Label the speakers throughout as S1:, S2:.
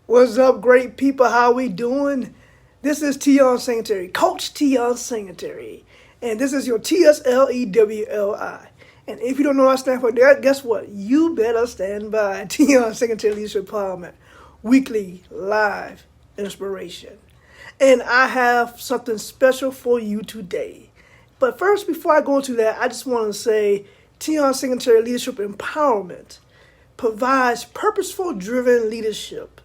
S1: What's up, great people? How we doing? This is Teon Singletary, Coach Teon Singletary, and this is your TSLE WLI. And if you don't know what I stand for, guess what? You better stand by Teon Singletary Leadership Empowerment Weekly Live Inspiration. And I have something special for you today. But first, before I go into that, I just want to say Teon Singletary Leadership Empowerment provides purposeful driven leadership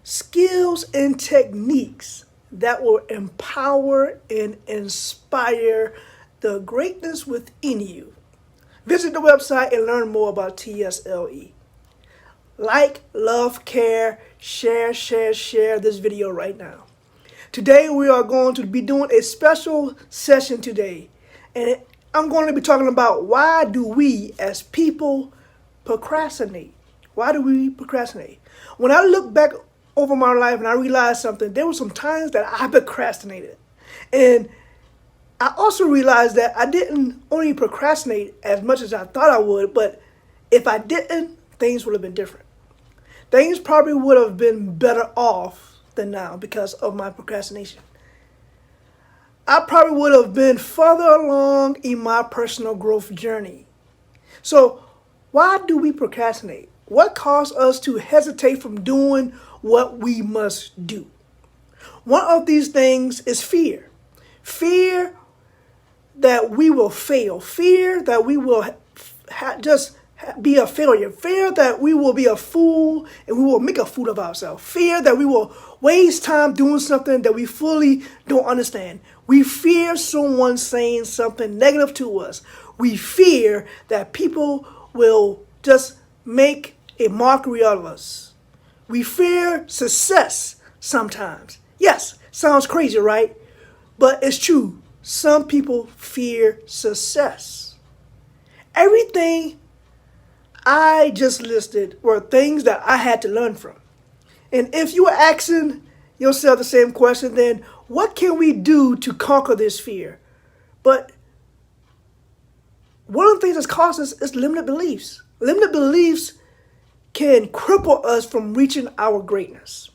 S1: skills and techniques that will empower and inspire the greatness within you. Visit the website and learn more about TSLE. Like, love, care, share this video right now. Today we are going to be doing a special session today. And I'm going to be talking about why do we as people procrastinate? Why do we procrastinate? When I look back over my life and I realized something, there were some times that I procrastinated. And I also realized that I didn't only procrastinate as much as I thought I would, but if I didn't, things would have been different. Things probably would have been better off than now because of my procrastination. I probably would have been further along in my personal growth journey. So why do we procrastinate? What causes us to hesitate from doing what we must do? One of these things is fear. Fear that we will fail. Fear that we will be a failure. Fear that we will be a fool and we will make a fool of ourselves. Fear that we will waste time doing something that we fully don't understand. We fear someone saying something negative to us. We fear that people will just make a mockery of us. We fear success sometimes. Yes, sounds crazy, right? But it's true. Some people fear success. Everything I just listed were things that I had to learn from. And if you are asking yourself the same question, then what can we do to conquer this fear? But one of the things that causes us is limited beliefs. Limited beliefs can cripple us from reaching our greatness.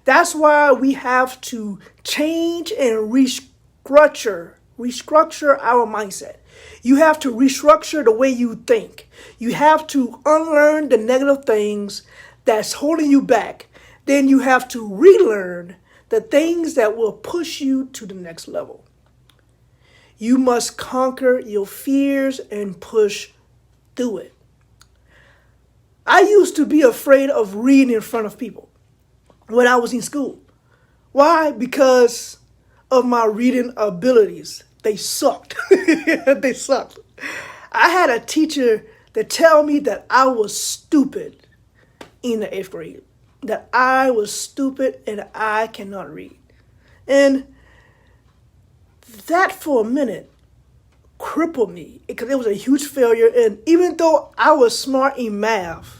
S1: That's why we have to change and restructure our mindset. You have to restructure the way you think. You have to unlearn the negative things that's holding you back. Then you have to relearn the things that will push you to the next level. You must conquer your fears and push through it. I used to be afraid of reading in front of people when I was in school. Why? Because of my reading abilities. They sucked. They sucked. I had a teacher that tell me that I was stupid in the 8th grade. That I was stupid and I cannot read. And that for a minute crippled me because it was a huge failure. And even though I was smart in math,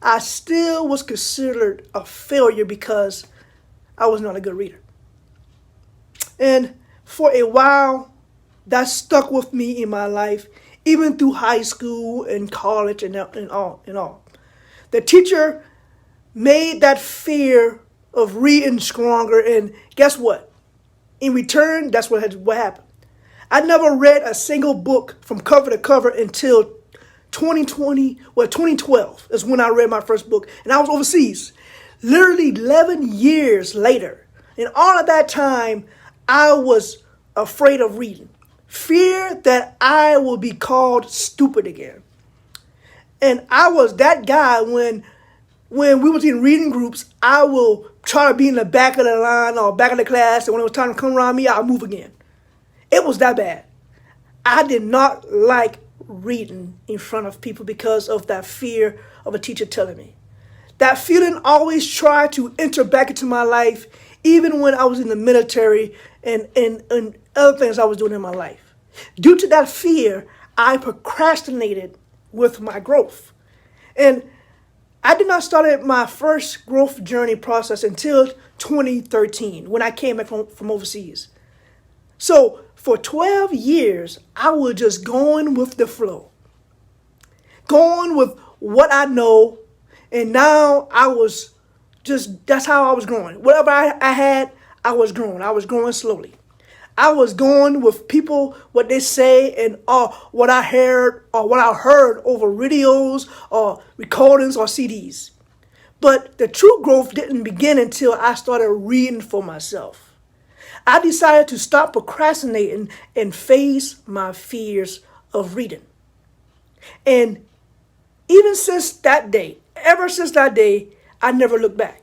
S1: I still was considered a failure because I was not a good reader. And for a while, that stuck with me in my life, even through high school and college and all. The teacher made that fear of reading stronger, and guess what? In return, that's what happened. I never read a single book from cover to cover until 2012 is when I read my first book, and I was overseas. Literally 11 years later, and all of that time, I was afraid of reading. Fear that I will be called stupid again. And I was that guy when we was in reading groups, I will try to be in the back of the line or back of the class, and when it was time to come around me, I'll move again. It was that bad. I did not like reading in front of people because of that fear of a teacher telling me. That feeling always tried to enter back into my life, even when I was in the military and other things I was doing in my life. Due to that fear, I procrastinated with my growth. And I did not start my first growth journey process until 2013 when I came back from overseas. So for 12 years, I was just going with the flow, going with what I know. And now I was just that's how I was growing. Whatever I had, I was growing. I was growing slowly. I was going with people, what they say, and what I heard over radios or recordings or CDs. But the true growth didn't begin until I started reading for myself. I decided to stop procrastinating and face my fears of reading. And ever since that day, I never looked back.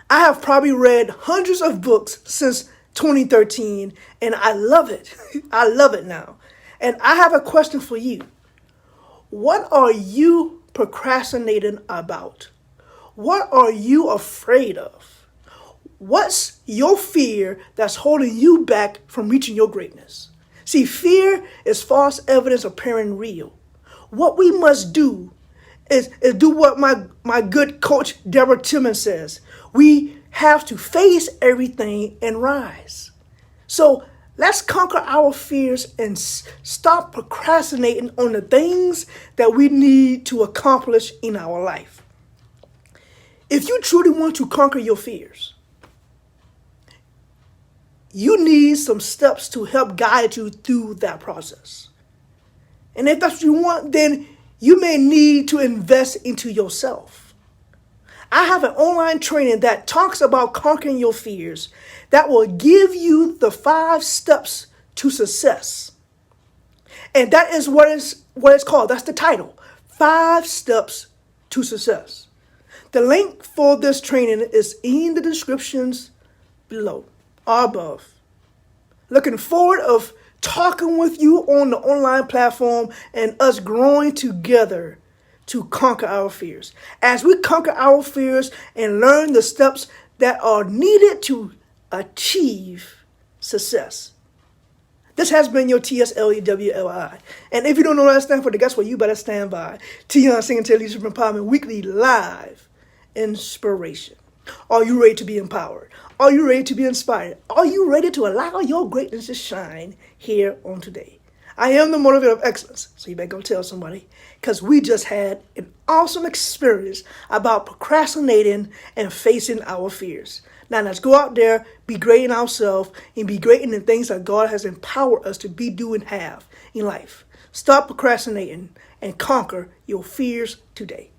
S1: I have probably read hundreds of books since 2013, and I love it. I love it now. And I have a question for you. What are you procrastinating about? What are you afraid of? What's your fear that's holding you back from reaching your greatness? See, fear is false evidence appearing real. What we must do is do what my good coach Deborah Tillman says. We have to face everything and rise. So let's conquer our fears and stop procrastinating on the things that we need to accomplish in our life. If you truly want to conquer your fears, you need some steps to help guide you through that process. And if that's what you want, then you may need to invest into yourself. I have an online training that talks about conquering your fears that will give you the 5 steps to success. And that is what it's called. That's the title. 5 steps to success. The link for this training is in the descriptions below or above. Looking forward of talking with you on the online platform and us growing together to conquer our fears. As we conquer our fears and learn the steps that are needed to achieve success. This has been your TSLE WLI. And if you don't know what that stands for, then guess what? You better stand by. Teon, Singletary Empowerment Weekly Live Inspiration. Are you ready to be empowered? Are you ready to be inspired? Are you ready to allow your greatness to shine here on today? I am the motivator of excellence, so you better go tell somebody, because we just had an awesome experience about procrastinating and facing our fears. Now let's go out there, be great in ourselves, and be great in the things that God has empowered us to be, do, and have in life. Stop procrastinating and conquer your fears today.